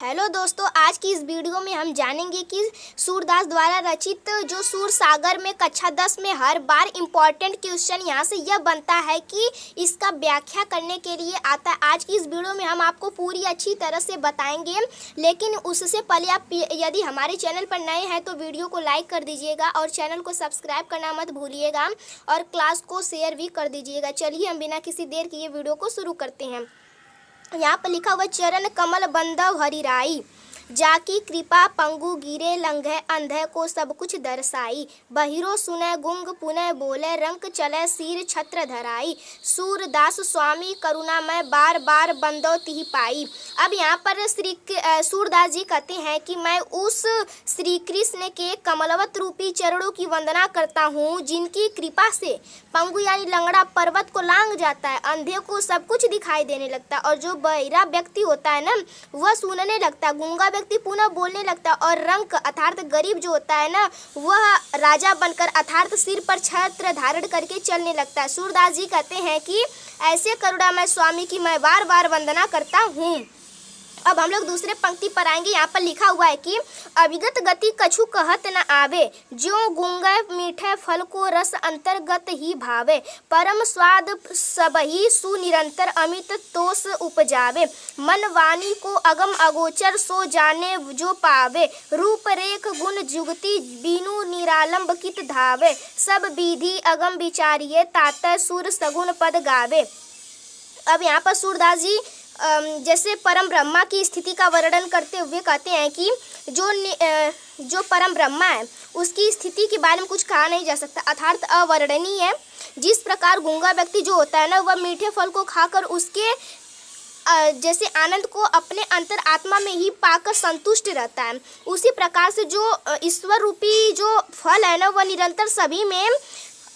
Hello दोस्तों, आज की इस वीडियो में हम जानेंगे कि सूरदास द्वारा रचित जो सूर सागर में कक्षा 10 में हर बार इम्पॉर्टेंट क्वेश्चन यहाँ से यह बनता है कि इसका व्याख्या करने के लिए आता है। आज की इस वीडियो में हम आपको पूरी अच्छी तरह से बताएंगे, लेकिन उससे पहले आप यदि हमारे चैनल पर नए हैं तो वीडियो को लाइक कर दीजिएगा और चैनल को सब्सक्राइब करना मत भूलिएगा और क्लास को शेयर भी कर दीजिएगा। चलिए हम बिना किसी देर के ये वीडियो को शुरू करते हैं। यहाँ पर लिखा हुआ चरण कमल बंधव हरिराई, जाकी कृपा पंगु गिरे लंघे अंधे को सब कुछ दर्शाई, बहिरो सुने गुंग पुनः बोले रंक चले सिर छत्र धराई, सूरदास स्वामी करुणा में बार बार बंदो तिहि पाई। अब यहाँ पर सूरदास जी कहते हैं कि मैं उस श्री कृष्ण के कमलवत रूपी चरणों की वंदना करता हूँ जिनकी कृपा से पंगु यानी लंगड़ा पर्वत को लांग जाता है, अंधे को सब कुछ दिखाई देने लगता है और जो बहिरा व्यक्ति होता है ना वह सुनने लगता है, गूंगा व्यक्ति पुनः बोलने लगता है और रंक अर्थात गरीब जो होता है ना वह राजा बनकर अर्थात सिर पर छत्र धारण करके चलने लगता है। सूरदास जी कहते हैं कि ऐसे करुणामय स्वामी की मैं बार बार वंदना करता हूँ। अब हम लोग दूसरे पंक्ति पर आएंगे। यहाँ पर लिखा हुआ है कि अविगत गति कछु कहत न आवे, ज्यों गुंगे मीठे फल को रस अंतर्गत ही भावे, परम स्वाद सबही सुनिरंतर अमित तोष उपजावे, मन वाणी को अगम अगोचर सो जाने जो पावे, रूप रेख गुण जुगति बीनु निरालंब कित धावे, सब विधि अगम विचारिये ताते सुर सगुन पद गावे। अब यहाँ पर सूरदास जी जैसे परम ब्रह्मा की स्थिति का वर्णन करते हुए कहते हैं कि जो परम ब्रह्मा है उसकी स्थिति के बारे में कुछ कहा नहीं जा सकता, अर्थात अवर्णनीय है। जिस प्रकार गूंगा व्यक्ति जो होता है ना वह मीठे फल को खाकर उसके जैसे आनंद को अपने अंतर आत्मा में ही पाकर संतुष्ट रहता है, उसी प्रकार से जो ईश्वर रूपी जो फल है ना वह निरंतर सभी में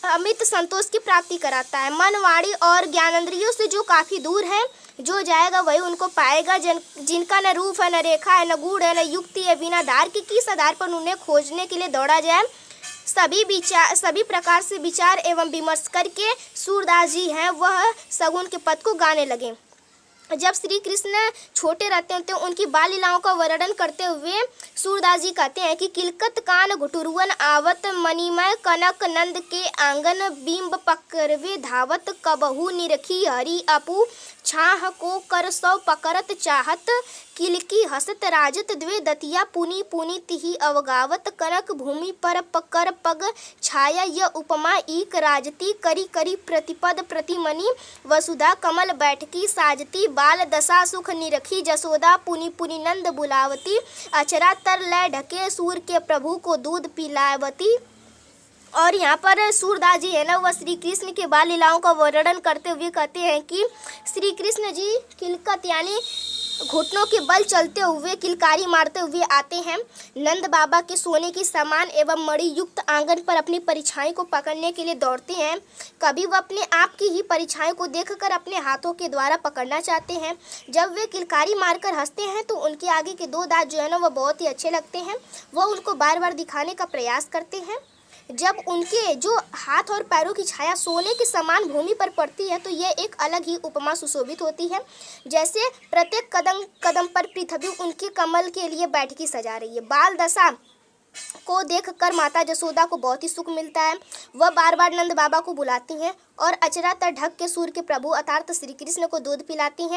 अमित संतोष की प्राप्ति कराता है। मन वाणी और ज्ञानेंद्रियों से जो काफ़ी दूर है, जो जाएगा वही उनको पाएगा। जिनका न रूप है, न रेखा है, न गूढ़ है, न युक्ति है, बिना आधार के किस आधार पर उन्हें खोजने के लिए दौड़ा जाए, सभी प्रकार से विचार एवं विमर्श करके सूरदास जी हैं वह सगुन के पद को गाने लगे। जब श्री कृष्ण छोटे रहते हैं तो उनकी बाल लीलाओं का वर्णन करते हुए सूरदास जी कहते हैं कि किलकत कान घुटुरुवन आवत, मणिमय कनक नंद के आंगन, बिंब पकड़वे धावत, कबहू निरखी हरि अपू छाह को कर सौ पकड़त चाहत, किलकी हसत राजत द्वे दतिया पुनि पुनि तिहि अवगावत, कनक भूमि पर पकर पग छाया य उपमा ईक राजती, करी करी प्रतिपद प्रतिमनि वसुधा कमल बैठकी साजती, बाल दशा सुख निरखी जसोदा पुनि पुनि नंद बुलावती, अचरा तर लय ढके सूर के प्रभु को दूध पिलावती। और यहाँ पर सूरदास जी है ना वह श्री कृष्ण के बाल लीलाओं का वर्णन करते हुए कहते हैं कि श्री कृष्ण जी किलकत यानी घुटनों के बल चलते हुए किलकारी मारते हुए आते हैं, नंद बाबा के सोने की समान एवं मणि युक्त आंगन पर अपनी परिछाई को पकड़ने के लिए दौड़ते हैं। कभी वह अपने आप की ही परिछाई को देखकर अपने हाथों के द्वारा पकड़ना चाहते हैं। जब वे किलकारी मारकर हंसते हैं तो उनके आगे के दो दांत जो है ना वह बहुत ही अच्छे लगते हैं, वह उनको बार बार दिखाने का प्रयास करते हैं। जब उनके जो हाथ और पैरों की छाया सोने के समान भूमि पर पड़ती है तो यह एक अलग ही उपमा सुशोभित होती है, जैसे प्रत्येक कदम कदम पर पृथ्वी उनके कमल के लिए बैठकी सजा रही है। बाल दशा को देखकर माता जसोदा को बहुत ही सुख मिलता है, वह बार बार नंद बाबा को बुलाती हैं और अचरा तर ढक के सूर के प्रभु अर्थात श्री कृष्ण को दूध पिलाती हैं।